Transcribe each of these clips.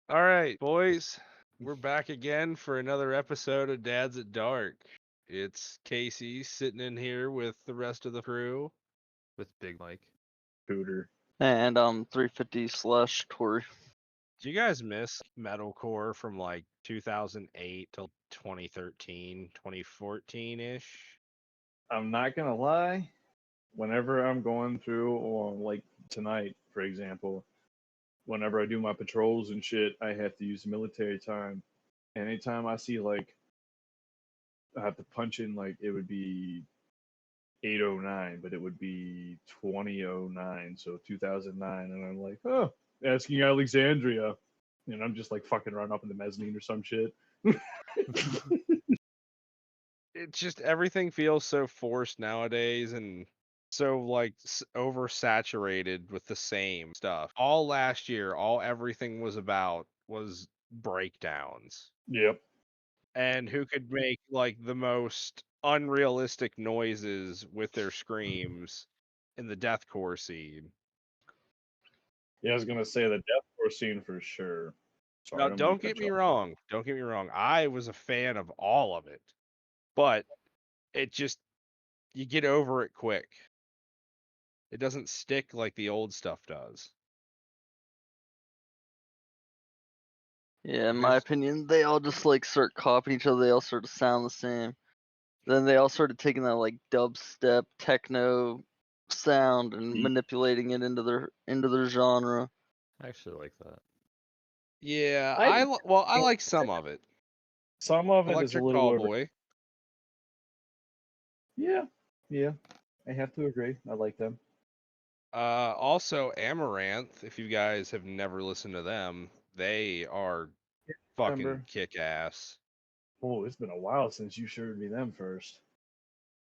All right, boys, we're back again for another episode of Dads at Dark. It's Casey sitting in here with the rest of the crew. With Big Mike. Cooter. And 350 / Tory. Do you guys miss metalcore from like 2008 till 2013, 2014-ish? I'm not gonna lie. Whenever I'm going through, or like tonight, for example, whenever I do my patrols and shit, I have to use military time. Anytime I see like I have to punch in, like it would be 809, but it would be 2009, so 2009, and I'm like, oh, asking Alexandria, and I'm just like fucking run up in the mezzanine or some shit. It's just everything feels so forced nowadays and so like oversaturated with the same stuff. All last year, all everything was about was breakdowns. Yep. And who could make like the most unrealistic noises with their screams in the deathcore scene. Yeah, I was gonna say the deathcore scene for sure. Sorry, Now, I don't mean to don't cut get you me off. wrong. Don't get me wrong. I was a fan of all of it, but it just you get over it quick. It doesn't stick like the old stuff does. Yeah, in my opinion, they all just like start copying each other. They all sort of sound the same. Then they all started taking that like dubstep techno sound and manipulating it into their genre. I actually like that. Yeah, I I like some of it. Some of it is a Electric little over. Callboy. Yeah, yeah, I have to agree. I like them. Also Amaranth. If you guys have never listened to them, they are fucking Remember? kick ass. Oh, it's been a while since you showed me them first.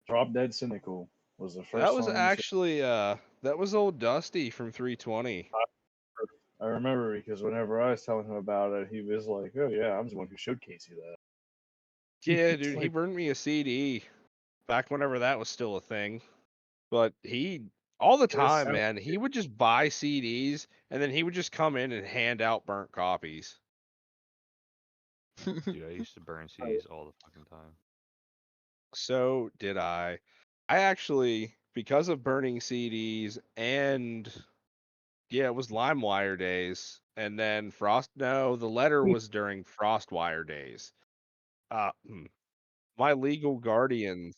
Drop Dead Cynical was the That first was song you showed. actually that was old Dusty from 320. I remember because whenever I was telling him about it, he was like, "Oh yeah, I'm the one who showed Casey that." Yeah, It's dude, he like, burned me a CD back whenever that was still a thing. But he all the this time, sound- man, he would just buy CDs and then he would just come in and hand out burnt copies. Dude, I used to burn CDs all the fucking time. So did I. I actually, because of burning CDs and yeah, it was LimeWire days. And then the letter was during FrostWire days. Uh, my legal guardians,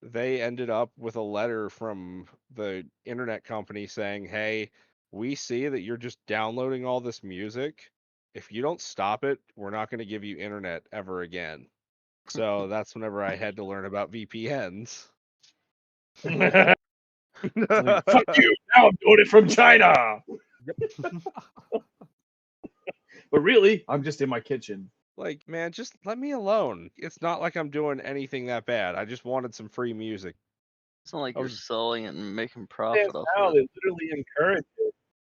they ended up with a letter from the internet company saying, "Hey, we see that you're just downloading all this music. If you don't stop it, we're not going to give you internet ever again." So that's whenever I had to learn about VPNs. It's like, fuck you! Now I'm doing it from China. But really, I'm just in my kitchen. Like, man, just let me alone. It's not like I'm doing anything that bad. I just wanted some free music. It's not like I you're was selling it and making It's profit off now of they it. literally encourage it.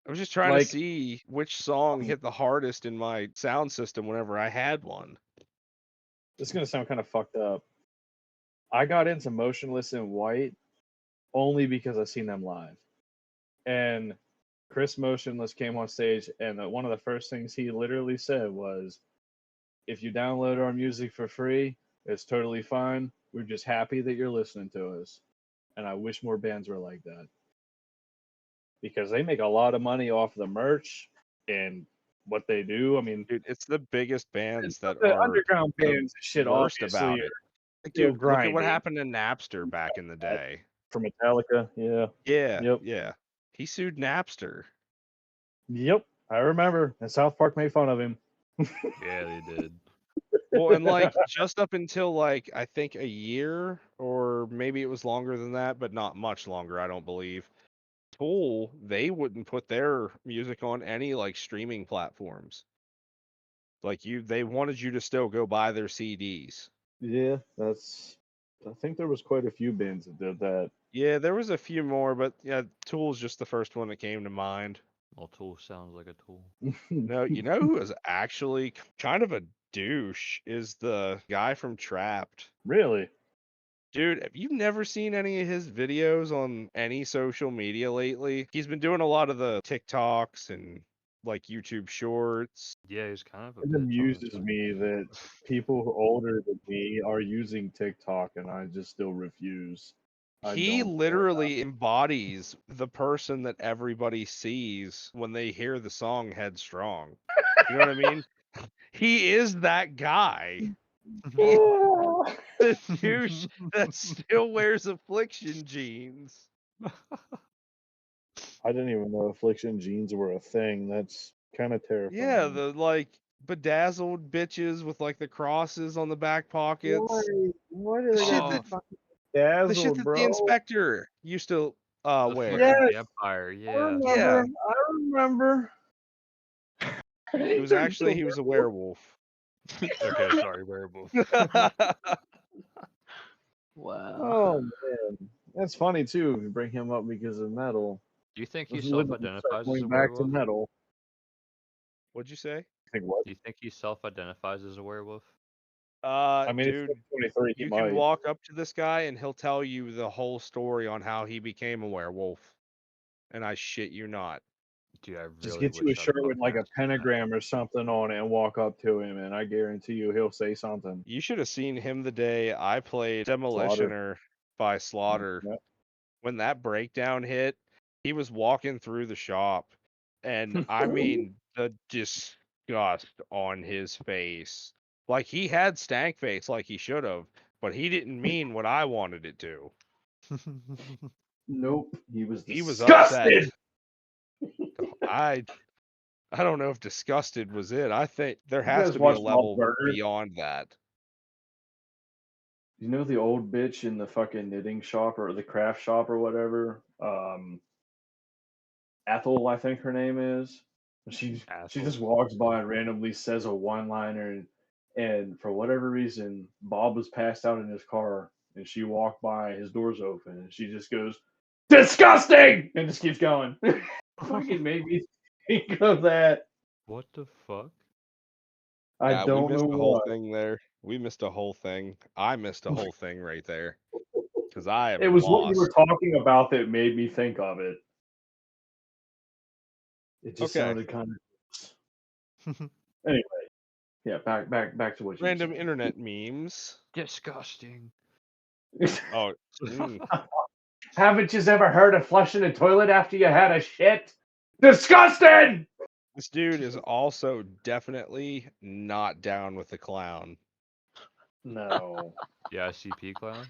I was just trying to Like, see which song hit the hardest in my sound system whenever I had one. this is gonna sound kind of fucked up. I got into Motionless in White only because I seen them live, and Chris Motionless came on stage, and one of the first things he literally said was, "If you download our music for free, it's totally fine. We're just happy that you're listening to us." And I wish more bands were like that because they make a lot of money off the merch and what they do. I mean, Dude, it's the biggest bands that the are underground the bands, shit, worst obviously, about are it. Like, still dude, look at what grinding. happened to Napster back in the day. For Metallica, yeah, Yeah, yep, yeah. He sued Napster. yep. I remember, and South Park made fun of him. Yeah, they did. Well, and like just up until like I think a year or maybe it was longer than that, but not much longer, I don't believe. Tool, they wouldn't put their music on any like streaming platforms. Like they wanted you to still go buy their CDs. Yeah, that's. I think there was quite a few bands that did that. Yeah, there was a few more, but yeah, Tool's just the first one that came to mind. Well, Tool sounds like a tool. No, you know who is actually kind of a douche is the guy from Trapped. Really? Dude, have you never seen any of his videos on any social media lately? He's been doing a lot of the TikToks and like YouTube Shorts. Yeah, he's kind of a It bitch. amuses honestly. me that people who older than me are using TikTok and I just still refuse. I He don't. literally embodies the person that everybody sees when they hear the song Headstrong. You know what I mean? He is that guy. He the douche that still wears affliction jeans. I didn't even know affliction jeans were a thing. That's kind of Yeah, terrifying. the like bedazzled bitches with like the crosses on the back pockets. Why do The they shit gotta be Oh, that fucking the shit dazzled, that the bro? inspector used to the wear. fucking Yes, vampire. I Yeah. Yeah. remember. I remember. It He was turned actually into he was a werewolf. Okay, sorry, werewolf. Wow. Oh man, that's funny too. You bring him up because of metal. Do you think he Let's literally start self-identifies as going a back to werewolf? metal. What'd you say? I think what? Do you think he self-identifies as a werewolf? I mean, it's Dude, 2023. He you can might walk up to this guy and he'll tell you the whole story on how he became a werewolf. And I shit you not. Dude, I just really get you a wish I shirt with fucking like a asked him that. pentagram or something on it and walk up to him, and I guarantee you he'll say something. You should have seen him the day I played Slaughter. Demolitioner by Slaughter. Yep. When that breakdown hit, he was walking through the shop. And I mean, the disgust on his face. Like he had stank face like he should have, but he didn't mean what I wanted it to. Nope. He was He was upset. disgusted. I I don't know if disgusted was it. I think there You has guys to be a watch Bob level Burger? beyond that. You know the old bitch in the fucking knitting shop or the craft shop or whatever? Ethel, I think her name is. She Asshole. just walks by and randomly says a one liner, and for whatever reason, Bob was passed out in his car, and she walked by, his door's open, and she just goes, "Disgusting!" and just keeps going. Fucking made me think of that. What the fuck? I Yeah, we don't know missed a whole what. thing there. We missed a whole thing. I missed a whole thing right there because I It am was what you were lost. talking about that made me think of it. It just Okay, sounded kind of. Anyway, yeah, back to what you were random saying. internet memes. Disgusting. Oh, mm, Haven't you ever heard of flushing a toilet after you had a shit? Disgusting! this dude is also definitely not down with the clown. No. The ICP clown? Oh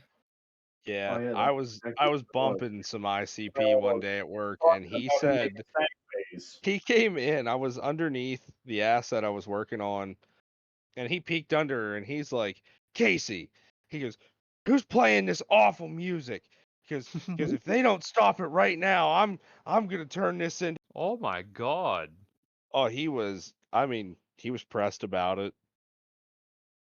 Yeah, yeah, I was that's I was what it was. bumping some ICP one day at work, and Talking he about him making said stank face. he came in. I was underneath the asset I was working on, and he peeked under, and he's like, "Casey," he goes, "who's playing this awful music?" Because if they don't stop it right now, I'm gonna turn this into. Oh my god. Oh, he was. I mean, he was pressed about it.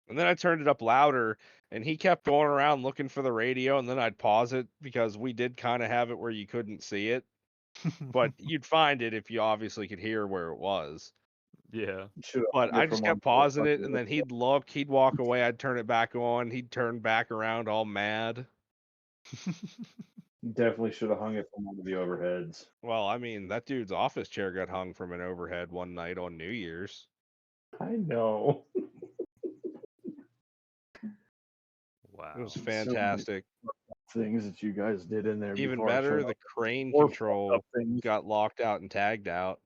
And then I turned it up louder, and he kept going around looking for the radio, and then I'd pause it because we did kind of have it where you couldn't see it, but you'd find it if you obviously could hear where it was. Yeah. Should have But hung I it just from kept under the pausing it, and fucking. then he'd look, he'd walk away, I'd turn it back on, he'd turn back around all mad. Definitely should have hung it from under the overheads. Well, I mean, that dude's office chair got hung from an overhead one night on New Year's. I know. It was Wow. So many fantastic. things that you guys did in there Even before I showed better, up. the crane More fucked up control things. got locked out and tagged out.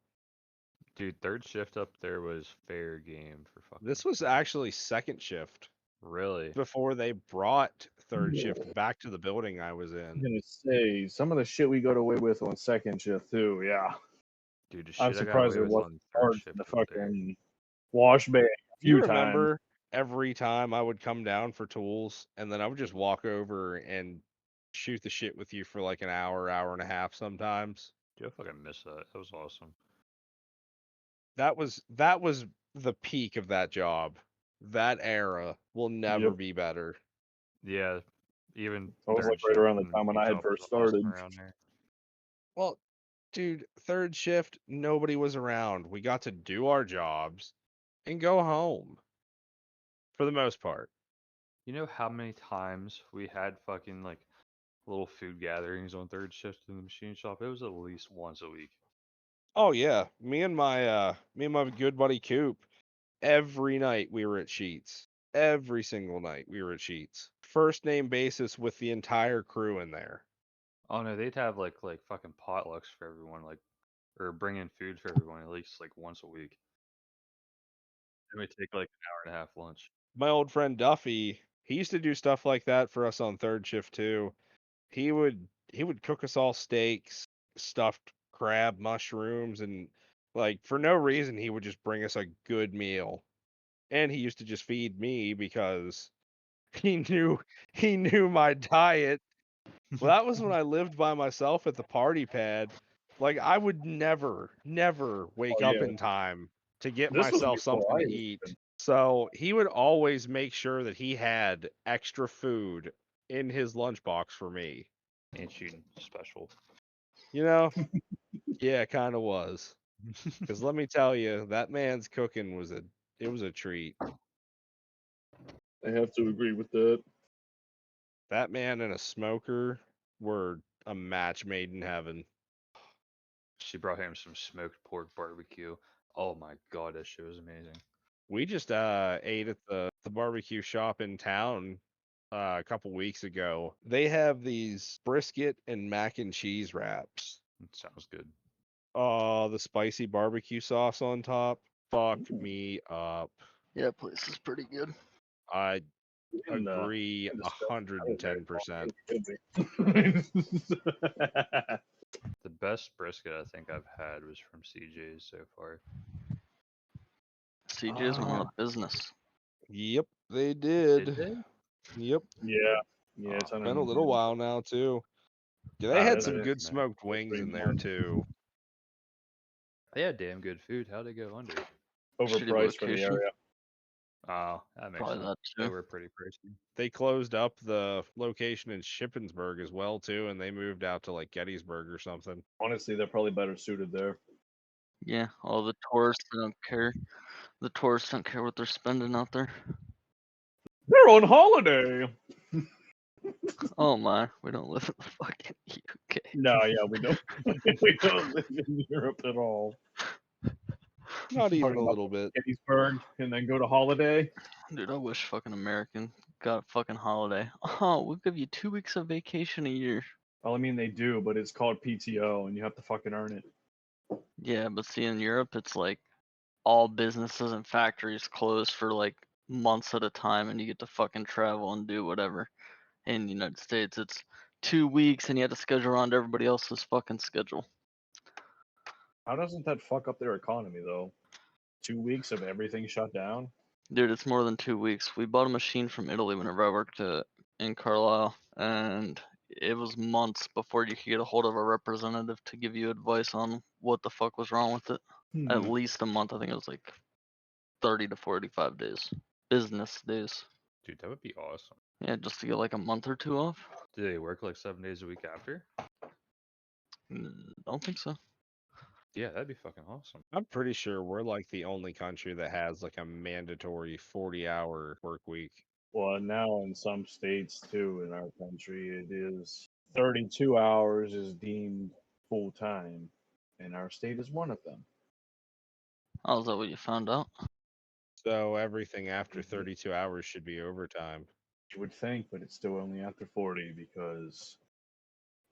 Dude, third shift up there was fair game for fucking. This was actually second shift Really? before they brought third shift back to the building I was I'm in. gonna say some of the shit we got away with on second shift too. Yeah, Dude, the I'm shit I got surprised away there with wasn't on third charged in shift the up there. fucking wash bay a Do you few times. remember every time I would come down for tools and then I would just walk over and shoot the shit with you for like an hour, hour and a half sometimes? Dude, I fucking miss that. That was awesome. That was the peak of that job. That era will never Yep, be better. Yeah. Even that was like third right shift around the and time when I had Utah first was awesome started. around there. Well, dude, third shift, nobody was around. We got to do our jobs and go home for the most part. You know how many times we had fucking like little food gatherings on third shift in the machine shop? It was at least once a week. Oh yeah, me and my good buddy Coop. Every night we were at Sheets. Every single night we were at Sheets. First name basis with the entire crew in there. Oh no, they'd have like fucking potlucks for everyone, like or bring in food for everyone at least like once a week. They would take like an hour and a half lunch. My old friend Duffy, he used to do stuff like that for us on third shift too. He would cook us all steaks, stuffed crab, mushrooms, and like for no reason he would just bring us a good meal. And he used to just feed me because he knew he knew my diet. Well, that was when I lived by myself at the party pad. Like I would never Oh wake up yeah, in time to get this was myself before something I to even. eat. So he would always make sure that he had extra food in his lunchbox for me. Ain't shooting special. You know? Yeah, it kind of was. Because let me tell you, that man's cooking was a treat. I have to agree with that. That man and a smoker were a match made in heaven. She brought him some smoked pork barbecue. Oh my god, that shit was amazing. We just ate at the barbecue shop in town a couple weeks ago. They have these brisket and mac and cheese wraps. It sounds good. Oh, the spicy barbecue sauce on top. Fuck Ooh. me up. Yeah, place is pretty good. I And, agree and the stuff that was there, 110%. The best brisket I think I've had was from CJ's so far. CJ's went out of business. Yep, they Did did. they? Yep, yeah, it's Oh, on been a little while now too. Yeah, they Ah, had that some is good nice. smoked wings in there too. They had damn good food. How'd they go under? Shitty Overpriced for the location. area. Oh, that makes Probably sense. that They too. were pretty pricey. They closed up the location in Shippensburg as well too, and they moved out to like Gettysburg or something. Honestly, they're probably better suited there. Yeah, all the tourists don't care. The tourists don't care what they're spending out there. They're on holiday. Oh my, we don't live in the fucking UK. No, yeah, we don't. We don't live in Europe at all. Not even Talking a about little bit. Gettysburg and then go to holiday. Dude, I wish fucking American got a fucking holiday. Oh, we'll give you 2 weeks of vacation a year. Well, I mean, they do, but it's called PTO, and you have to fucking earn it. Yeah, but see, in Europe, it's like all businesses and factories close for like months at a time, and you get to fucking travel and do whatever. In the United States, it's 2 weeks, and you have to schedule around everybody else's fucking schedule. How doesn't that fuck up their economy, though? 2 weeks of everything shut down? Dude, it's more than 2 weeks. We bought a machine from Italy whenever I worked in Carlisle, and it was months before you could get a hold of a representative to give you advice on what the fuck was wrong with it. At least a month. I think it was like 30 to 45 days. Business days. Dude, that would be awesome. Yeah, just to get like a month or two off. Do they work like 7 days a week after? Don't think so. Yeah, that'd be fucking awesome. I'm pretty sure we're like the only country that has like a mandatory 40-hour work week. Well, now in some states, too, in our country, it is 32 hours is deemed full time, and our state is one of them. Oh, is that what you found out? So everything after Mhm. 32 hours should be overtime. You would think, but it's still only after 40 because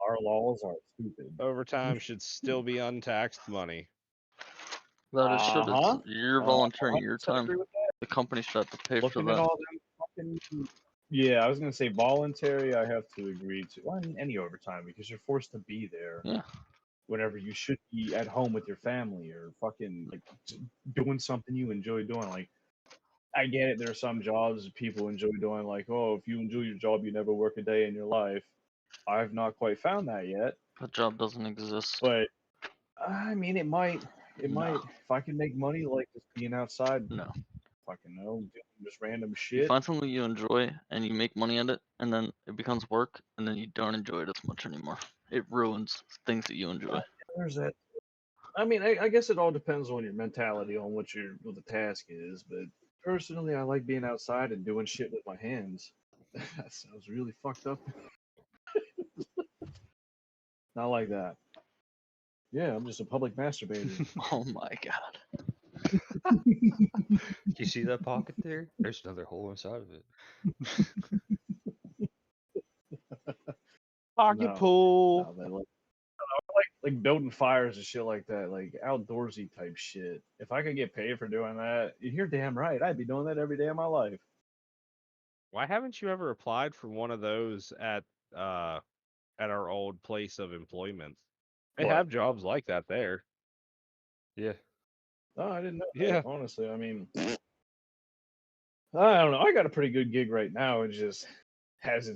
our laws are stupid. Overtime should still be untaxed money. That it should. Uh-huh. You're volunteering your 100% time. agree with that. The company should have to pay for Looking at that. all them fucking. Yeah, I was gonna say voluntary. I have to agree to. Well, any overtime because you're forced to be there. Yeah. Whenever you should be at home with your family or fucking like doing something you enjoy doing. Like, I get it. There are some jobs people enjoy doing. Like, oh, if you enjoy your job, you never work a day in your life. I've not quite found that yet, That job doesn't exist. but I mean, it might. It No. might. If I can make money, like just being outside, No. fucking know, doing just random You shit. find something you enjoy and you make money at it, and then it becomes work, and then you don't enjoy it as much anymore. It ruins things that you enjoy. There's that. I mean, I guess it all depends on your mentality on what the task is. But personally, I like being outside and doing shit with my hands. That sounds really fucked up. Not like that. Yeah, I'm just a public masturbator. Oh my god. You see that pocket there? There's another hole inside of it. Pocket No. pool. No, man, like building fires and shit like that, like outdoorsy type shit. If I could get paid for doing that, you're damn right. I'd be doing that every day of my life. Why haven't you ever applied for one of those at our old place of employment? They What? have jobs like that there. Yeah. Oh, I didn't know that, Yeah. honestly. I mean, I don't know. I got a pretty good gig right now. It just has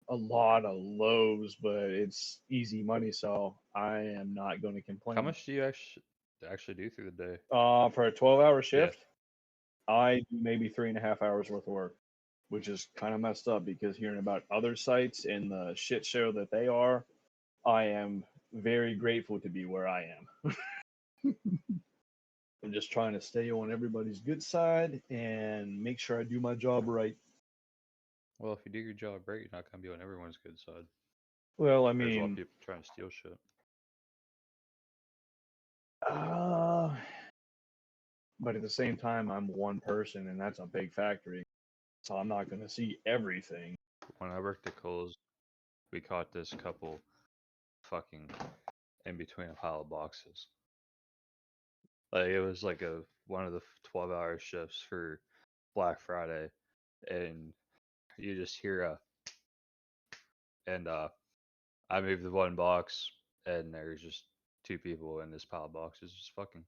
a lot of lows, but it's easy money, so I am not going to How complain. much do you actually do through the day? For a 12-hour Yeah. shift, I do maybe 3.5 hours worth of work, which is kind of messed up because hearing about other sites and the shit show that they are, I am very grateful to be where I am. I'm just trying to stay on everybody's good side and make sure I do my job right. Well, if you do your job right, you're not gonna be on everyone's good side. Well, I There's a lot of mean, people trying to steal shit. but at the same time, I'm one person and that's a big factory. So I'm not going to see everything. When I worked at Kohl's, we caught this couple fucking in between a pile of boxes. Like it was like one of the 12-hour shifts for Black Friday, and you just hear and I moved the one box, and there's just two people in this pile of boxes just fucking.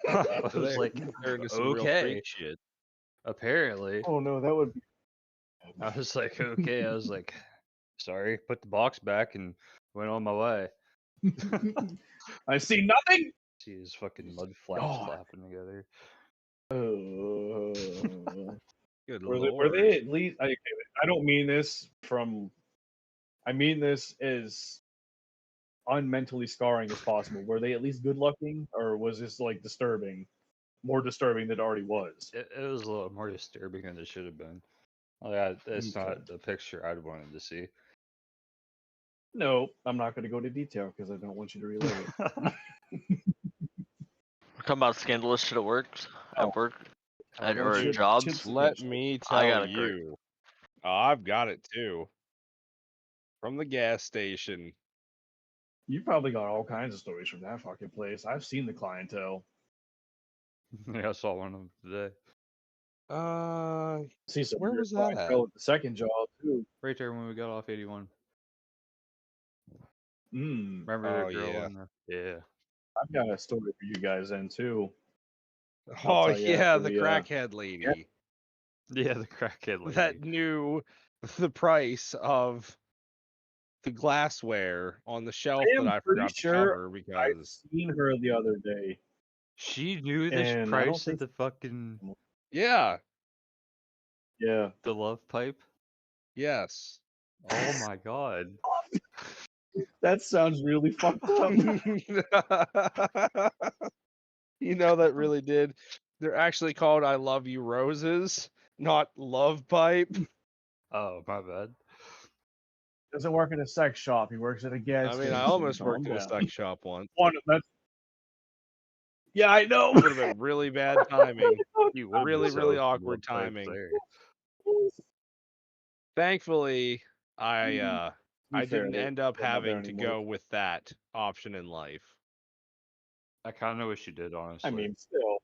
I So was like, they're into some real okay. freak shit. Apparently, Oh no, that would be. I was like, okay. I was like, sorry, put the box back and went on my way. I see nothing. See his fucking mud flaps God. flapping together. Good Were lord. they at least? I don't mean this from. I mean this as unmentally scarring as possible. Were they at least good looking, or was this like disturbing, more disturbing than it already was? It was a little more disturbing than it should have been. It's Okay. not the picture I'd wanted to see. No, I'm not going to go into detail because I don't want you to relive it. We're talking about scandalous shit at work. Oh. At work. Oh, no Or shit. jobs. Shit's Let scandalous. me I tell got a great. you. Oh, I've got it too. From the gas station. You probably got all kinds of stories from that fucking place. I've seen the clientele. Yeah, I saw one of them today. See some Where weird was that at? clientele at the second job too. Right there when we got off 81. Remember Oh the girl yeah. in the yeah. I've got a story for you guys then too. I'll Oh tell you yeah, after the we, crackhead lady Yeah, the crackhead lady. that knew the price of the glassware on the shelf I that am I pretty forgot to sure cover I've because seen her the other day, She knew the and I don't price of think. the fucking yeah, Yeah, the love pipe. yes. Oh my god. that sounds really fucked up. You know that really did. They're actually called "I Love You Roses," not "Love Pipe." Oh my bad. Doesn't work in a sex shop. He works at a gas I mean, station. I almost Calm worked in a down. sex shop once. That's. Yeah, I know. Would have been really bad timing. You would Really, be really so awkward love pipe timing. there. Thankfully, I To be fair, didn't they're end up not there having to anymore. go with that option in life. I kind of wish you did, honestly. I mean, still,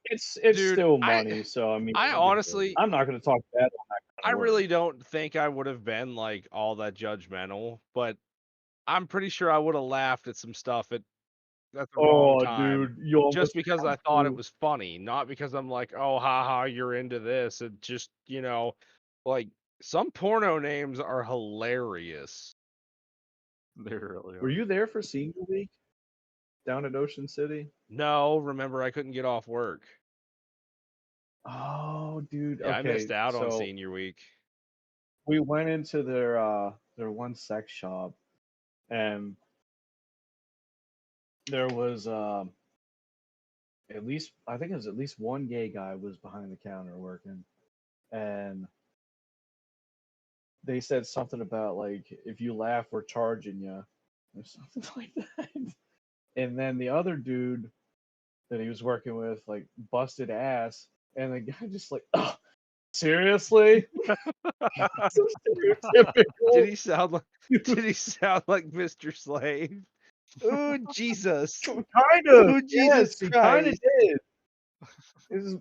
it's Dude, still money. So I mean, I honestly, I'm not going to talk bad on that I kind of really work. don't think I would have been like all that judgmental, but I'm pretty sure I would have laughed at some stuff at the wrong Oh, time. dude, you almost Just because I have thought it to. was funny, not because I'm like, oh, haha, you're into this. It just, like some porno names are hilarious. They really Were are. you there for senior week down at Ocean City? No, remember, I couldn't get off work. Oh, dude. Yeah, I missed Okay, out on so senior week. we went into their one sex shop, and there was at least, I think it was at least one gay guy was behind the counter working, and they said something about like, if you laugh, we're charging you. or something like that. And then the other dude that he was working with like busted ass, and the guy just like, oh, seriously? So stereotypical. Did he sound like Mr. Slave? Oh Jesus! Kind of. Oh Jesus Yes, he kind of Christ! did.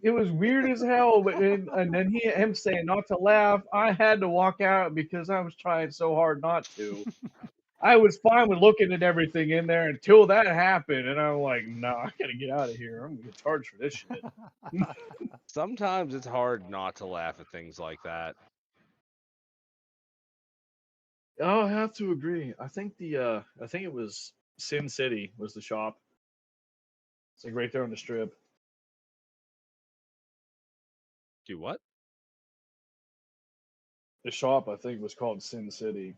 It was weird as hell, but and then him saying not to laugh. I had to walk out because I was trying so hard not to. I was fine with looking at everything in there until that happened, and I'm like, no, I gotta get out of here. I'm gonna get charged for this shit. Sometimes it's hard not to laugh at things like that. Oh, I have to agree. I think it was Sin City was the shop. It's like right there on the strip. Do what? The shop I think was called Sin City.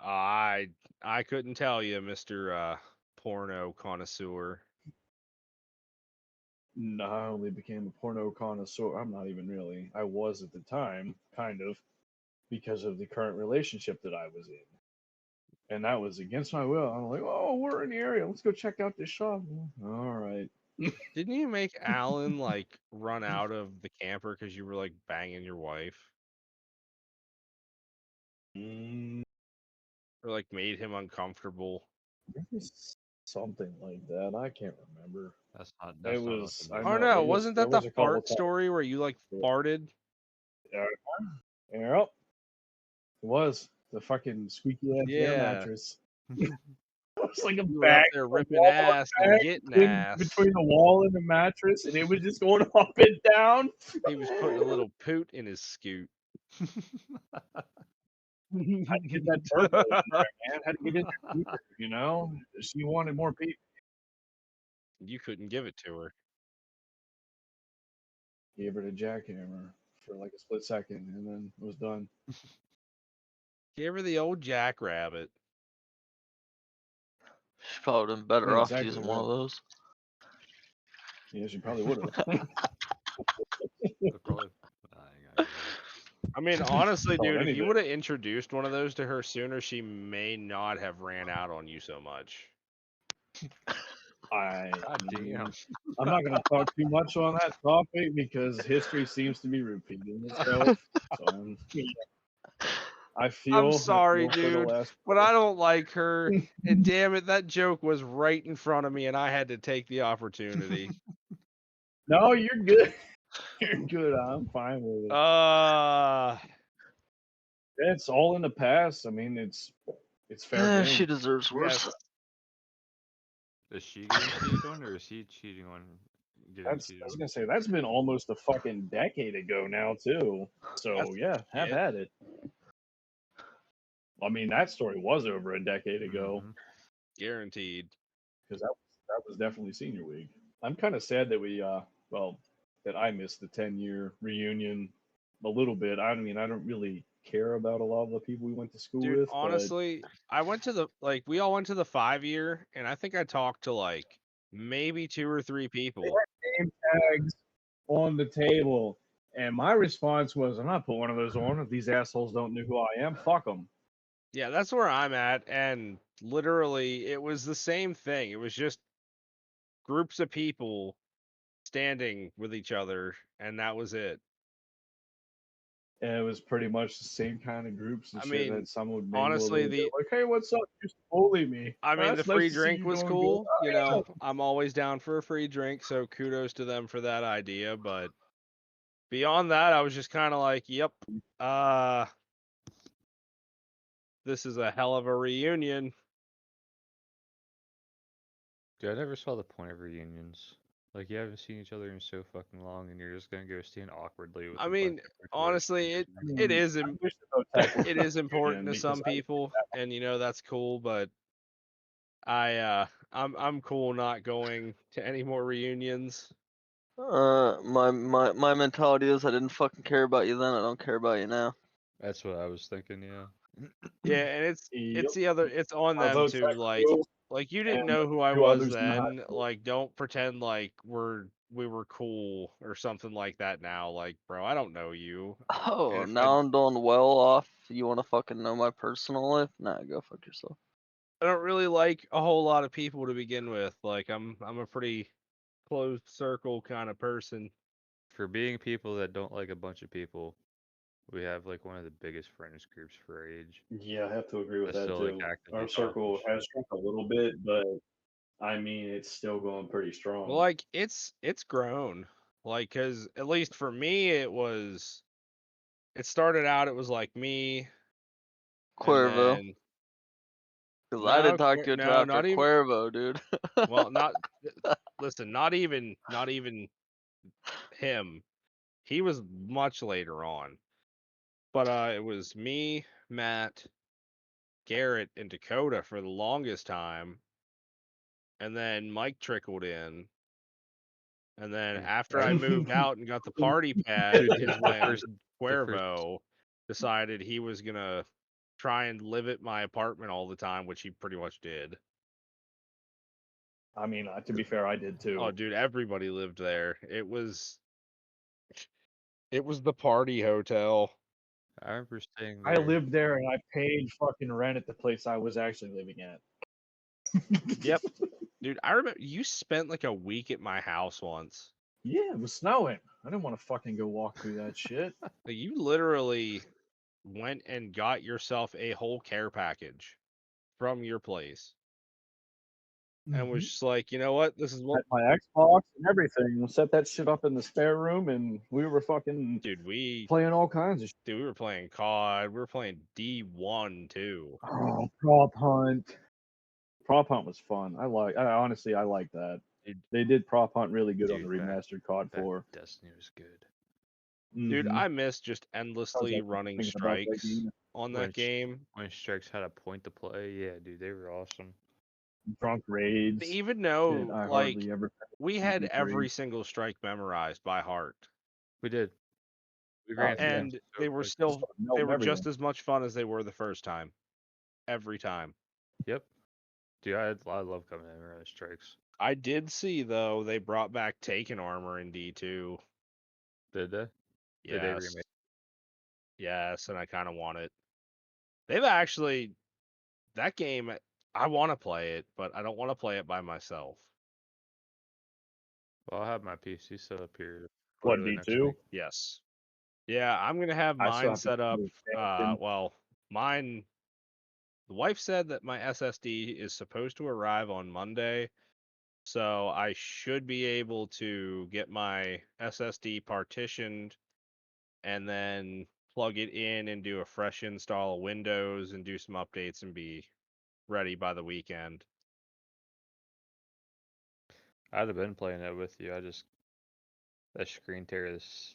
I couldn't tell you, Mr. Porno connoisseur. No, I only became a porno connoisseur. I'm not even really. I was at the time, kind of, because of the current relationship that I was in. And that was against my will. I'm like, oh, we're in the area. Let's go check out this shop. All right. Didn't you make Alan like run out of the camper because you were like banging your wife, Mm, or like made him uncomfortable? maybe something like that. I can't remember. That's not. It That's not what was. the I Oh movie. know no, it was. wasn't There that the was a couple fart times. story where you like farted? Yep. It was the fucking squeaky ass air Yeah, mattress. It was like a you were up bag, there a ripping Walmart ass and bag getting between, ass. between the wall and the mattress, and it was just going up and down. He was putting a little poot in his scoot. Had to get that turbo in there, man. Had to get in there deeper, you know. She wanted more people. You couldn't give it to her. Gave her the jackhammer for like a split second, and then it was done. Give her the old jackrabbit. She probably been better Yeah, off exactly using one right. of those. Yeah, she probably would have. Probably. I got I mean, honestly, Call it dude, if you anything. would have introduced one of those to her sooner, she may not have ran out on you so much. God damn. I'm not going to talk too much on that topic because history seems to be repeating itself. So I I'm feel sorry, for the dude, last. but I don't like her. And damn it, that joke was right in front of me, and I had to take the opportunity. No, you're good. You're good. I'm fine with it. It's all in the past. I mean, it's fair game. She deserves worse. Yes. Is she getting cheated on, or is he cheating on? Getting I cheated was on? gonna say that's been almost a fucking decade ago now too. So That's yeah, have it. at it. I mean, that story was over a decade ago Mhm. Guaranteed. because that was definitely senior week. I'm kind of sad that we well that I missed the 10-year reunion a little bit. I mean, I don't really care about a lot of the people we went to school Dude, with, honestly, I went to the we all went to the 5-year, and I think I talked to like maybe 2 or 3 people. but name tags on the table. And my response was, I'm not putting one of those on. If these assholes don't know who I am, fuck them. Yeah, that's where I'm at, and literally it was the same thing. It was just groups of people standing with each other, and that was it. And it was pretty much the same kind of groups and I shit mean, that some would mingle a honestly, little bit. Like, hey, what's up? You used to bully me. the It's nice free to see drink you was doing good. cool. You know, I'm always down for a free drink, so kudos to them for that idea. But beyond that, I was just kind of like, yep, this is a hell of a reunion. Dude, I never saw the point of reunions. Like, you haven't seen each other in so fucking long, and you're just gonna go stand awkwardly with I a mean, bunch of recorded honestly, it people. it is I wish there was no technical it is important reunion to some because I people, and you know that's cool. But I'm cool not going to any more reunions. My mentality is I didn't fucking care about you then. I don't care about you now. That's what I was thinking. Yeah. Yeah, and Yep. it's on My them vote's too. technical, Like you and didn't know who I two was others in the high then. school. Like don't pretend like we were cool or something like that now. Like bro, I don't know you. Oh, And if I now I'm doing well off. You want to fucking know my personal life? Nah, go fuck yourself. I don't really like a whole lot of people to begin with. Like I'm a pretty closed circle kind of person. For being people that don't like a bunch of people, we have like one of the biggest friends groups for our age. Yeah, I have to agree with That's that still like too. actively Our talking circle shit. has shrunk a little bit, but I mean, it's still going pretty Well, strong. like it's grown. Like cuz at least for me it started out it was like me and Cuervo. then Because I didn't talk to you until no, after not even Cuervo, dude. well, not listen, not even him. He was much later on. But it was me, Matt, Garrett, and Dakota for the longest time, and then Mike trickled in, and then after I moved out and got the party pad, Dude, is the when first Cuervo decided he was gonna try and live at my apartment all the time, which he pretty much did. I mean, to be fair, I did too. Oh, dude, everybody lived there. It was the party hotel. I remember staying I there. lived there and I paid fucking rent at the place I was actually living at. Yep, dude, I remember you spent like a week at my house once. Yeah, it was snowing. I didn't want to fucking go walk through that shit. Like, you literally went and got yourself a whole care package from your place and was just like, you know what? This is what, Had my Xbox and everything. We set that shit up in the spare room, and we were fucking dude. playing all kinds of shit. We were playing COD. We were playing D1 too. Oh, prop hunt. Prop hunt was fun. I honestly, I like that. Dude, They did prop hunt really good on the Dude, remastered COD back 4. Destiny was good. dude, Mm-hmm. I miss just I was endlessly actually running thinking about that strikes game. on that game. When Strikes had a point to play, yeah, dude, they were awesome. Drunk raids. Even Shit, though I like hardly ever we played had every MP3. single strike memorized by heart, We did. We Oh ran through yeah, them and so quick. just started they melting were everything. just as much fun as they were the first time, every time. Yep. Dude, I love coming in around Strikes. I did see though they brought back Taken Armor in D2. Did they? Did they Yes. remake? Yes, and I kind of want it. They've actually that game I want to play it, but I don't want to play it by myself. Well, I'll have my PC set up here to play What, with it next D2? week. Yes. Yeah, I'm going to have I still mine have to set up do expansion. well, mine the wife said that my SSD is supposed to arrive on Monday, so I should be able to get my SSD partitioned and then plug it in and do a fresh install of Windows and do some updates and be ready by the weekend. I'd have been playing it with you. I just that screen tear this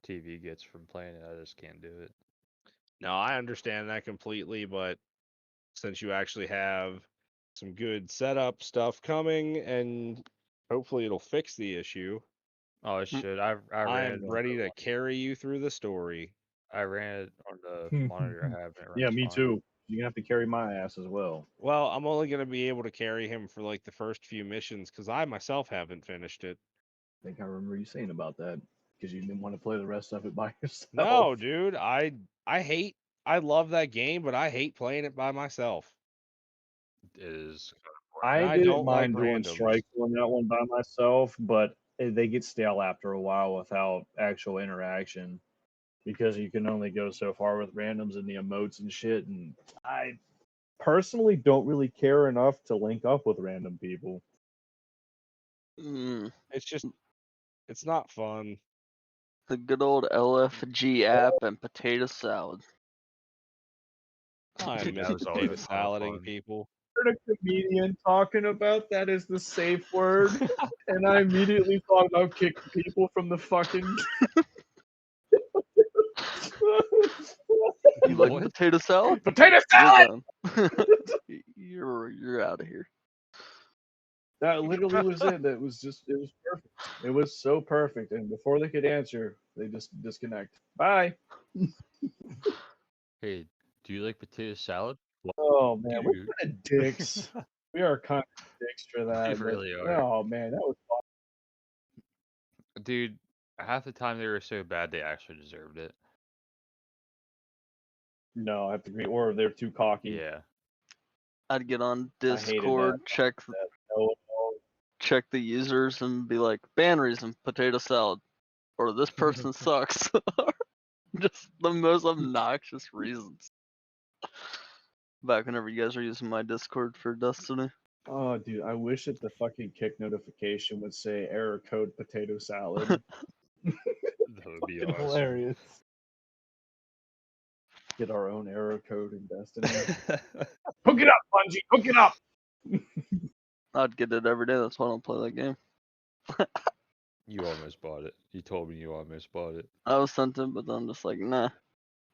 TV gets from playing it, I just can't do it. No, I understand that completely, but since you actually have some good setup stuff coming and hopefully it'll fix the issue, Oh, it Mm. should. I I ran it am on ready to carry you through the story. I ran it on the monitor I have, and it Yeah, runs me fine. too. You're gonna have to carry my ass as well. Well, I'm only going to be able to carry him for like the first few missions because I myself haven't finished it. I think I remember you saying about that because you didn't want to play the rest of it by yourself. No, dude, I love that game, but I hate playing it by myself. It is. And I I didn't don't like mind doing randoms. strikes on that one by myself, but they get stale after a while without actual interaction because you can only go so far with randoms and the emotes and shit. And I personally don't really care enough to link up with random people. Mm, It's not fun. the good old LFG app and potato salad. I Dude, miss that was potato always a lot of salading fun. people. Heard a comedian talking about that as the safe word, and I immediately thought about kicking people from the fucking. You like What? potato salad? Potato You're salad. done. You're out of here. That literally was it. That was just. It was perfect. It was so perfect, and before they could answer, they just disconnect. Bye. Hey, do you like potato salad? Oh man, we're Dude, kind of dicks. We are kind of dicks for we that. But really are. oh man, that was fun. Dude, half the time they were so bad they actually deserved it. No, I have to agree. Or they're too cocky. Yeah. I'd get on I hated that. Discord, No, check the users, and be like, ban reason, potato salad, or this person sucks. Just the most obnoxious reasons. Back whenever you guys were using my Discord for Destiny. oh, dude, I wish that the fucking kick notification would say error code potato salad. That would be Fucking awesome. hilarious. Get our own error code in Destiny. Hook it up, Bungie. Hook it up. I'd get it every day. That's why I don't play that game. You almost bought it. You told me you almost bought it. I was tempted, but then I'm just like, nah.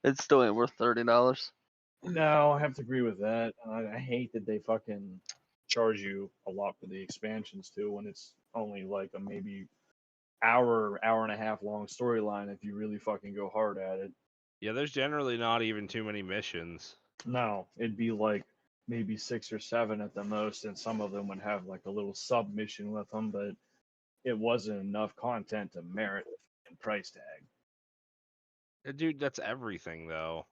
It still ain't worth $30. No, I have to agree with that. I hate that they fucking charge you a lot for the expansions too, when it's only like a maybe hour and a half long storyline if you really fucking go hard at it. Yeah, there's generally not even too many missions. No, it'd be like maybe 6 or 7 at the most, and some of them would have like a little sub mission with them, but it wasn't enough content to merit the fucking price tag. Dude, that's everything though.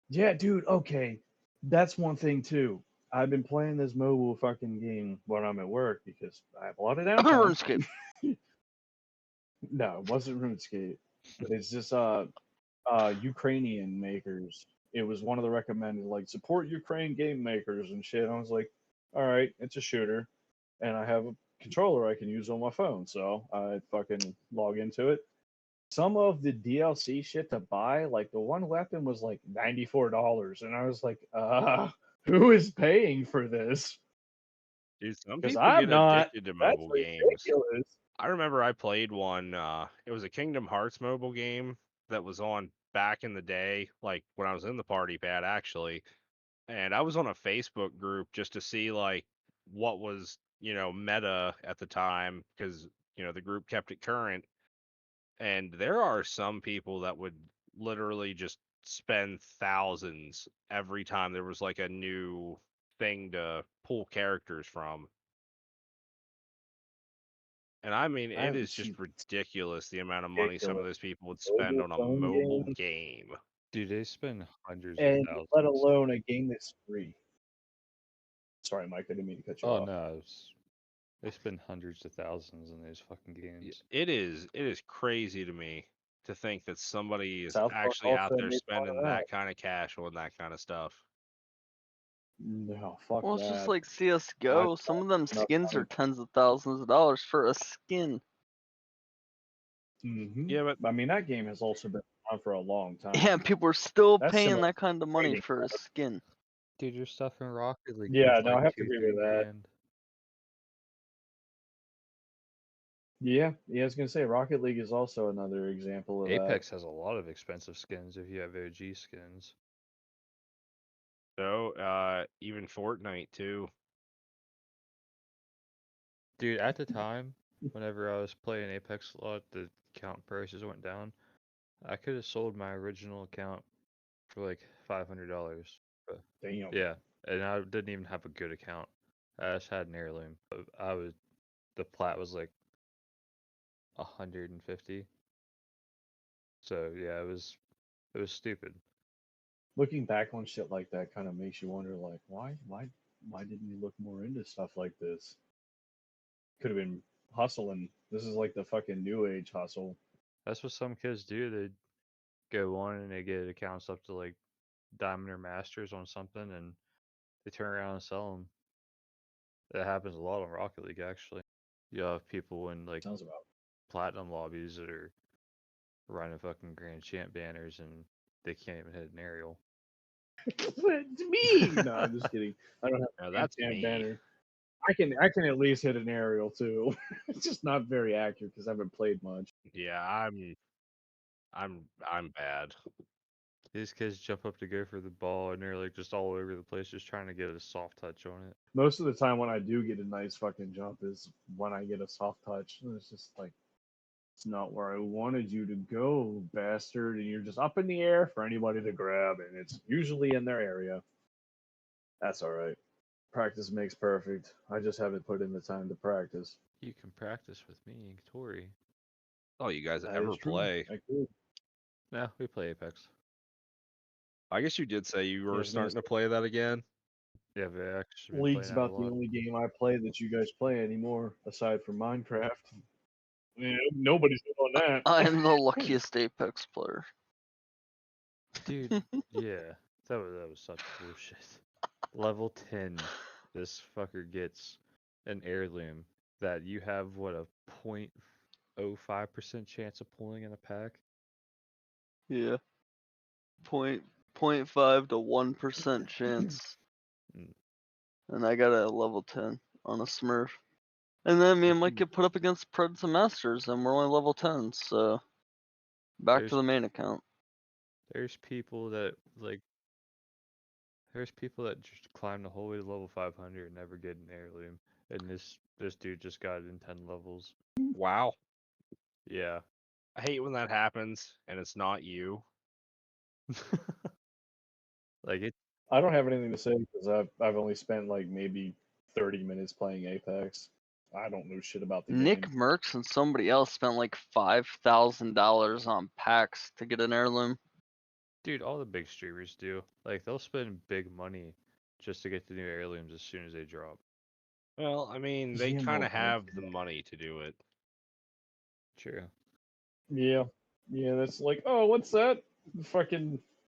Yeah, dude. Okay, that's one thing too. I've been playing this mobile fucking game when I'm at work because I have a lot of downtime. RuneScape. No, it wasn't RuneScape, but it's just Ukrainian makers. It was one of the recommended like support Ukraine game makers and shit. I was like, all right, it's a shooter, and I have a controller I can use on my phone, so I fucking log into it. Some of the DLC shit to buy, like the one weapon was like $94, and I was like, who is paying for this? Dude, some Because people I'm get not. addicted to That's mobile games. ridiculous. I remember I played one, it was a Kingdom Hearts mobile game that was on back in the day, like when I was in the party pad actually. And I was on a Facebook group just to see like what was, meta at the time because, the group kept it current. And there are some people that would literally just spend thousands every time there was like a new thing to pull characters from. And I mean, I it haven't is just seen ridiculous the amount of money some of ridiculous those people would spend mobile on a phone mobile game, game. Dude, they spend hundreds of and let thousands. alone a game that's free. Sorry, Mike, I didn't mean to cut you Oh off. no, they spend hundreds of thousands in these fucking Y- games. It is crazy to me to think that somebody is South Park actually out also there made fun spending of that. that kind of cash on that kind of stuff. No, fuck Well, it's just that. like I CSGO. Some of them enough skins money. are tens of thousands of dollars for a skin. Yeah, but I mean, that game has also been around for a long time. Yeah, people are still That's paying similar that kind of money trading for a card. skin. Dude, your stuff in Rocket League Yeah, was no, I like have to two, agree three with that. grand. Yeah, I was gonna say Rocket League is also another example of that. Apex has a lot of expensive skins if you have OG skins. so even Fortnite too. Dude, at the time, whenever I was playing Apex a lot, the account prices went down. I could have sold my original account for like $500. But Damn. yeah, and I didn't even have a good account. I just had an heirloom. But the plat was like 150. So yeah, it was stupid. Looking back on shit like that kind of makes you wonder, like, why didn't we look more into stuff like this? Could have been hustling. This is like the fucking new age hustle. That's what some kids do. They go on and they get accounts up to like Diamond or Masters on something, and they turn around and sell them. That happens a lot on Rocket League, actually. You have people in like Sounds about platinum lobbies that are running fucking Grand Champ banners and they can't even hit an aerial. it's me. No, I'm just kidding. I don't have Now a that's Grand me. banner. I can at least hit an aerial too. It's just not very accurate because I haven't played much. Yeah, I'm bad. These kids jump up to go for the ball and they're like just all over the place, just trying to get a soft touch on it. Most of the time when I do get a nice fucking jump is when I get a soft touch. And it's just like it's not where I wanted you to go, bastard, and you're just up in the air for anybody to grab, and it's usually in their area. That's all right. Practice makes perfect. I just haven't put in the time to practice. You can practice with me, Tory. Oh, you guys That ever is true. play? I could. No, we play Apex. I guess you did say you Yeah, I were was gonna starting say, to play that again. Yeah, but I've actually been League's playing that a about the lot. only game I play that you guys play anymore, aside from Minecraft. Yeah, nobody's doing that. I'm the luckiest Apex player. Dude, yeah, that was such bullshit. Level 10, this fucker gets an heirloom that you have what, a 0.05% chance of pulling in a pack. Yeah. 0.5 to 1% chance. Mm. And I got it at level 10 on a Smurf. And then me and Mike get put up against Preds and Masters, and we're only level 10, so back to There's the main account. there's people that just climb the whole way to level 500 and never get an heirloom, and this dude just got it in 10 levels. Wow. Yeah. I hate when that happens and it's not you. Like it. I don't have anything to say because I've only spent like maybe 30 minutes playing Apex. I don't know shit about the Nick game. Merckx and somebody else spent like $5,000 on packs to get an heirloom. Dude, all the big streamers do. Like they'll spend big money just to get the new heirlooms as soon as they drop. Well, I mean, they Yeah, kind well, of have the money to do it. True. Yeah, that's like, oh, what's that? Fucking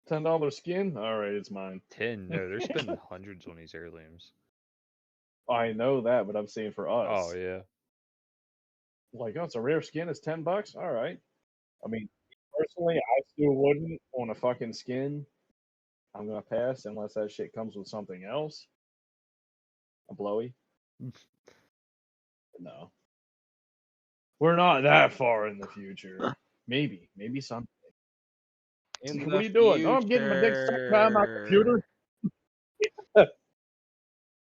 $10 skin? All right, it's mine. 10? No, they're spending hundreds on these heirlooms. I know that, but I'm saying for Oh us, yeah. like, oh, it's a rare skin. It's $10. All right. I mean, personally, I still wouldn't on a fucking skin. I'm gonna pass unless that shit comes with something else. A blowy. No, we're not that far in the future. Maybe someday. In What the are you doing? Oh, I'm getting my dick sucked by my computer.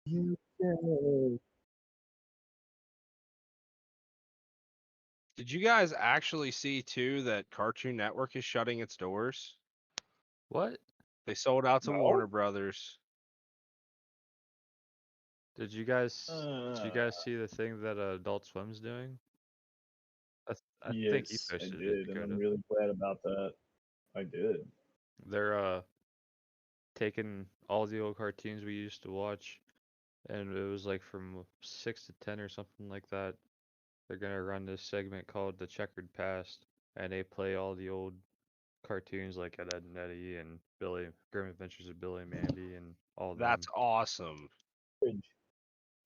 future. Did you guys actually see too that Cartoon Network is shutting its doors? What? They sold out to No. Warner Brothers. Did you guys see the thing that Adult Swim's doing? I think he Yes, I posted it, did, and I'm Dakota. really glad about that. I did. They're taking all the old cartoons we used to watch, and it was like from 6 to 10 or something like that. They're gonna run this segment called The Checkered Past, and they play all the old cartoons like Ed, Edd and Eddy and Grim Adventures of Billy and Mandy and all of That's them. awesome. Courage.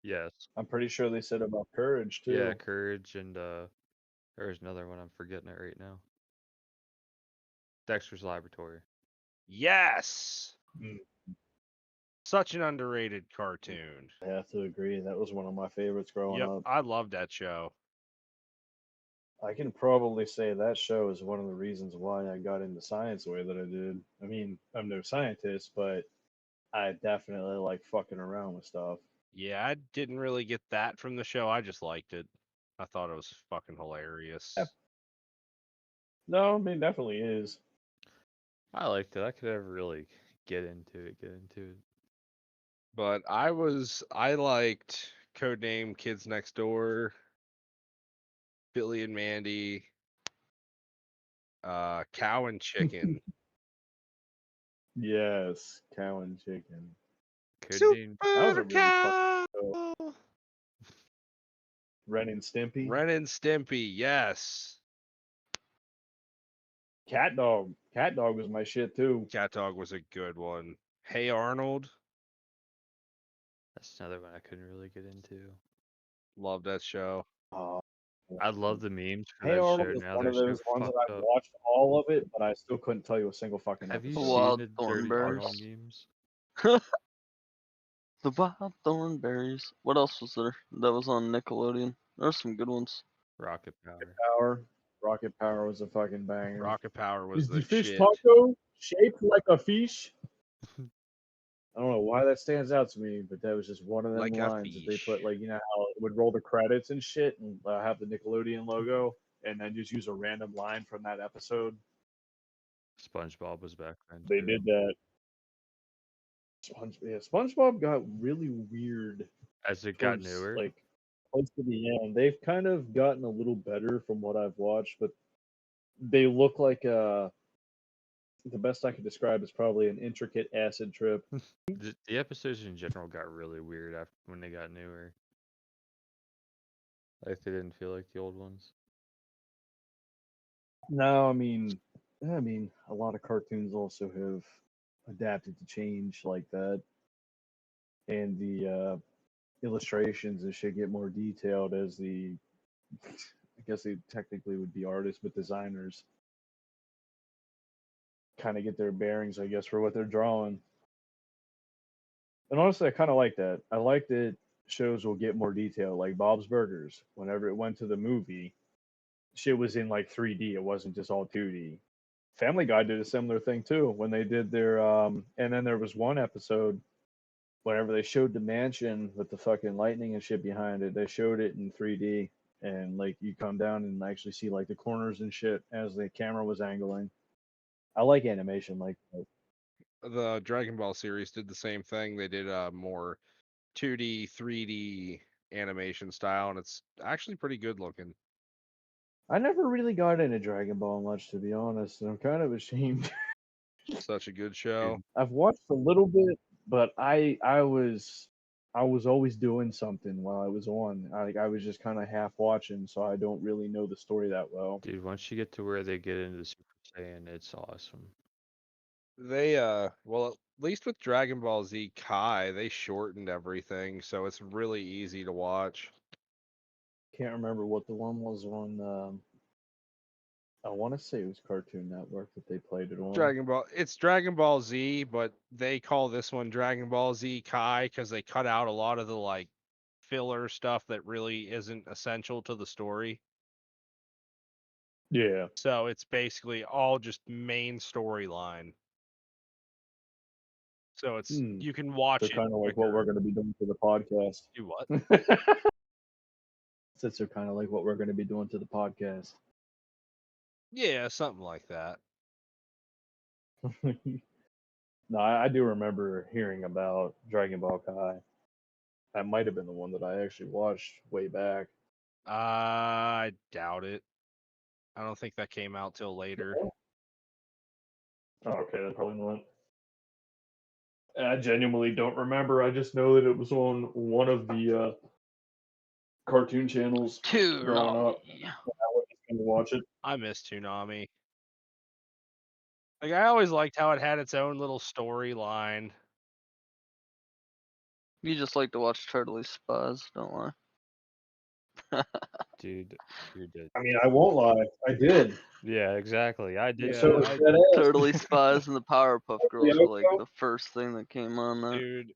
Yes. I'm pretty sure they said about courage Yeah, too. Courage and there's another one, I'm forgetting it right now. Dexter's Laboratory. Yes. Mm. Such an underrated cartoon. I have to agree. That was one of my favorites growing Yep, up. I loved that show. I can probably say that show is one of the reasons why I got into science the way that I did. I mean, I'm no scientist, but I definitely like fucking around with stuff. Yeah, I didn't really get that from the show. I just liked it. I thought it was fucking hilarious. Yeah. No, I mean, definitely is. I liked it. I could never really get into it. But I liked Codename Kids Next Door, Billy and Mandy, Cow and Chicken. Yes, cow and chicken. Codename. That was a Super really fun Cow. show. Ren and Stimpy. Ren and Stimpy, yes. Cat Dog. Cat Dog was my shit too. Cat Dog was a good one. Hey Arnold, That's another one I couldn't really get into. love that show. Uh, I love the memes for Hey that Arnold show. was Now one they're of those so ones that fucked I up. watched all of it, but I still couldn't tell you a single fucking Have you episode. seen Wild the Dirty Thornberrys. Arnold memes? The Wild Thornberrys. What else was there that was on Nickelodeon? There's some good ones. Rocket Power. Rocket Power was a fucking banger. Rocket Power was Is the the fish shit. taco shaped like a fish? I don't know why that stands out to me, but that was just one of them Like a lines that they fish. put, like, you know how it would roll the credits and shit and have the Nickelodeon logo and then just use a random line from that episode. SpongeBob was back then. They too. did that. SpongeBob got really weird As it got towards, newer. like, close to the end. They've kind of gotten a little better from what I've watched, but they look like the best I could describe is probably an intricate acid trip. The episodes in general got really weird after when they got newer. Like they didn't feel like the old ones. No, I mean, a lot of cartoons also have adapted to change like that, and the illustrations and shit get more detailed as the, I guess they technically would be artists, but designers kind of get their bearings, I guess, for what they're drawing. And honestly, I kind of like that. I like that shows will get more detail, like Bob's Burgers. Whenever it went to the movie, shit was in like 3D. It wasn't just all 2D. Family Guy did a similar thing too when they did their and then there was one episode whenever they showed the mansion with the fucking lightning and shit behind it, they showed it in 3D and like you come down and actually see like the corners and shit as the camera was angling. I like animation like that. The Dragon Ball series did the same thing. They did a more 2D, 3D animation style, and it's actually pretty good looking. I never really got into Dragon Ball much, to be honest, and I'm kind of ashamed. Such a good show. I've watched a little bit, but I was always doing something while I was on. I was just kind of half watching, so I don't really know the story that well. Dude, once you get to where they get into Super Saiyan, it's awesome. They well, at least with Dragon Ball Z Kai, they shortened everything, so it's really easy to watch. Can't remember what the one was on. I want to say it was Cartoon Network that they played it on. It's Dragon Ball Z, but they call this one Dragon Ball Z Kai because they cut out a lot of the like filler stuff that really isn't essential to the story. Yeah. So it's basically all just main storyline. So it's you can watch So it kind of like what quicker. we're going to be doing for the podcast. Do what? Since they're kind of like what we're going to be doing to the podcast. Yeah, something like that. No, I do remember hearing about Dragon Ball Kai. That might have been the one that I actually watched way back. I doubt it. I don't think that came out till later. Oh, okay, that's probably not. I genuinely don't remember. I just know that it was on one of the cartoon channels growing up. I was just going to watch it. I miss Toonami. Like I always liked how it had its own little storyline. You just like to watch Totally Spies, don't lie. Dude, you're dead. I mean, I won't lie. I did. Yeah, exactly. I did. Yeah, So I- Totally Spies and the Powerpuff Girls were like Yoko? the first thing that came on there. Dude,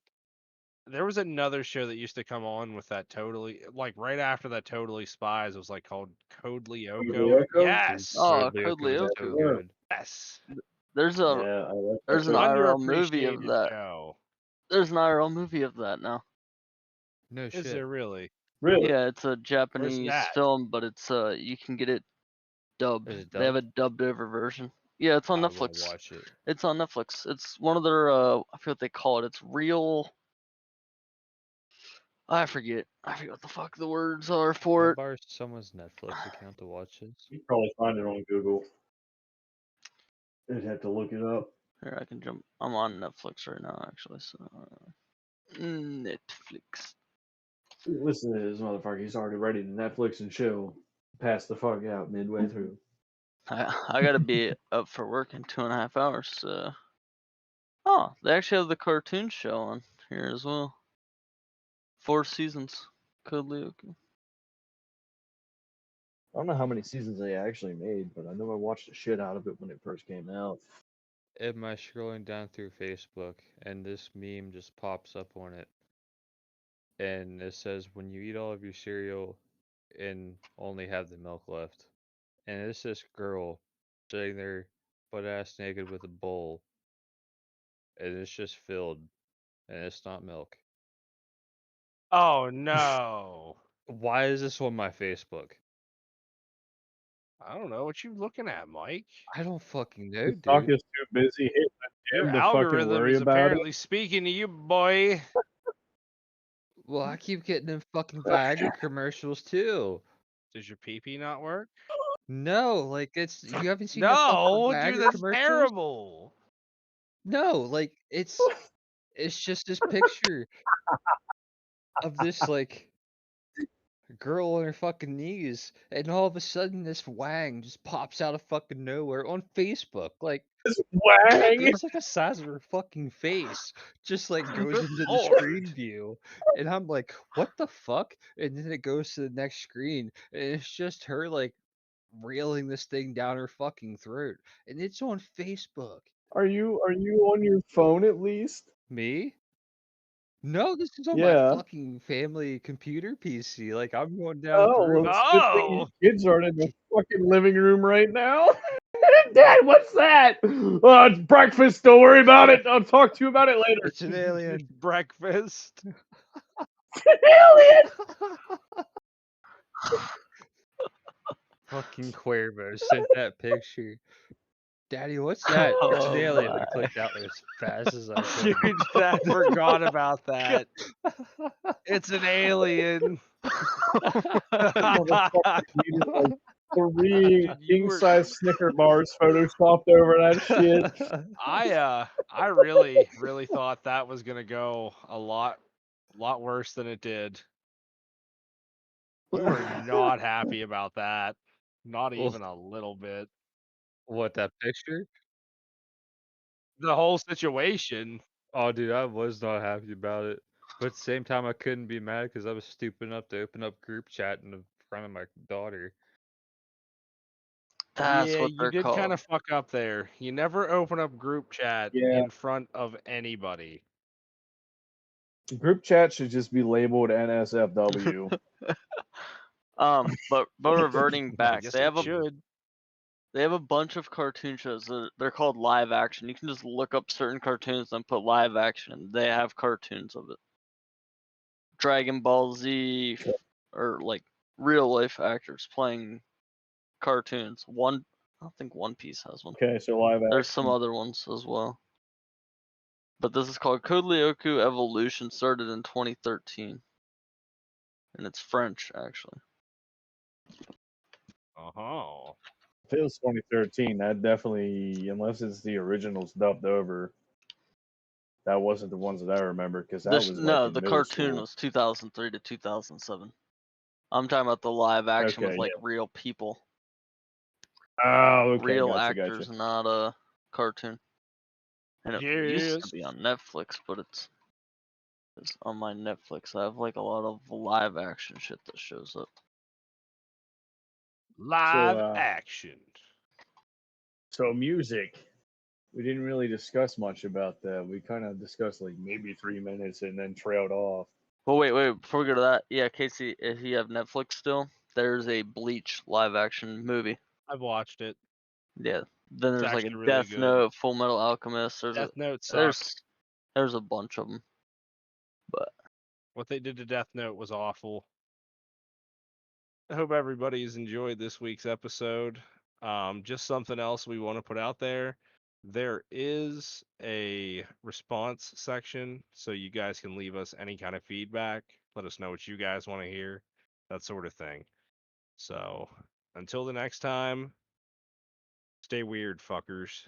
there was another show that used to come on with that totally, like right after that Totally Spies, it was like called Code Lyoko. Lyoko? Yes. Oh, Code Code Lyoko was so Lyoko. good. Yes. There's Yeah, a I like there's that an show. IRL movie of Underappreciated that. show. There's an IRL movie of that now. No Is shit. there really? Really? Yeah, it's a Japanese that? film, but it's you can get it dubbed. Is it They have a dubbed? dubbed over version. Yeah, it's on I wanna Netflix. watch it. It's on Netflix. It's one of their I forget what they call it. It's real. I forget what the fuck the words are Can for I it. borrow someone's Netflix account to watch this? You can probably find it on Google. I'd have to look it up. Here, I can jump. I'm on Netflix right now, actually. So Netflix. Listen to this motherfucker. He's already ready to Netflix and chill. Pass the fuck out midway through. I gotta be up for work in 2.5 hours. So. Oh, they actually have the cartoon show on here as well. 4 seasons. Code Lyoko. I don't know how many seasons they actually made, but I know I watched the shit out of it when it first came out. Am I scrolling down through Facebook and this meme just pops up on it? And it says, when you eat all of your cereal and only have the milk left. And it's this girl sitting there butt ass naked with a bowl. And it's just filled. And it's not milk. Oh no. Why is this on my Facebook? I don't know what you looking at, Mike. I don't fucking know, TikTok dude. is too busy hitting the Your gym to fucking algorithm worry is about it. apparently speaking to you, boy. Well, I keep getting them fucking Viagra commercials too. Does your pee not work? No, like you haven't seen the fucking No, dude, Wagger that's commercials? terrible. No, like it's just this picture of this like girl on her fucking knees, and all of a sudden this Wang just pops out of fucking nowhere on Facebook. Like Wang. it's like the size of her fucking face, just like goes Good into the lord. screen view, and I'm like, what the fuck? And then it goes to the next screen, and it's just her like reeling this thing down her fucking throat, and it's on Facebook. Are you on your phone at least? Me? No, this is on my Yeah. fucking family computer PC. Like I'm going down Oh, well, through. it's a good thing Oh, your kids aren't in the fucking living room right now. Dad, what's that? Oh, it's breakfast. Don't worry about it. I'll talk to you about it later. It's an alien. breakfast. Alien! Fucking Cuervo sent that picture. Daddy, what's that? It's an Oh alien. I my. clicked out there as fast as I could. Dude, I forgot about that. It's an alien. Motherfucker needed like 3 Dude, you were king-size Snicker bars photoshopped over that shit. I really thought that was gonna go a lot worse than it did. You were not happy about that. Not Well, even a little bit. what, that picture? The whole situation. Oh, dude, I was not happy about it. But at the same time, I couldn't be mad because I was stupid enough to open up group chat in front of my daughter. That's Yeah, what you they're did kind called. of fuck up there. You never open up group chat Yeah, in front of anybody. group chat should just be labeled NSFW. But reverting I back, guess it should. they have a bunch of cartoon shows. They're called live action. You can just look up certain cartoons and put live action, and they have cartoons of it. Dragon Ball Z, or like real life actors playing cartoons. I don't think One Piece has one. Okay, so live There's some action. other ones as well. But this is called Code Lyoko Evolution, started in 2013. And it's French, actually. Uh-huh. If it was 2013, that definitely, unless it's the originals dubbed over, that wasn't the ones that I remember because that was like in The middle cartoon school. was 2003 to 2007. I'm talking about the live action with Okay, like yeah. real people, Oh, okay, real gotcha. actors, not a cartoon. And it used to Yes. be on Netflix, but it's on my Netflix. I have like a lot of live action shit that shows up. Live action. So music. We didn't really discuss much about that. We kind of discussed like maybe 3 minutes and then trailed off. Well, wait, before we go to that, yeah, Casey, if you have Netflix still, there's a Bleach live action movie. I've watched it. Yeah. Then It's there's like a actually really Death good. Note, Full Metal Alchemist. Death Note sucked. There's a bunch of them. But What they did to Death Note was awful. I hope everybody's enjoyed this week's episode. Just something else we want to put out there. There is a response section, so you guys can leave us any kind of feedback. Let us know what you guys want to hear, that sort of thing. So, until the next time, stay weird, fuckers.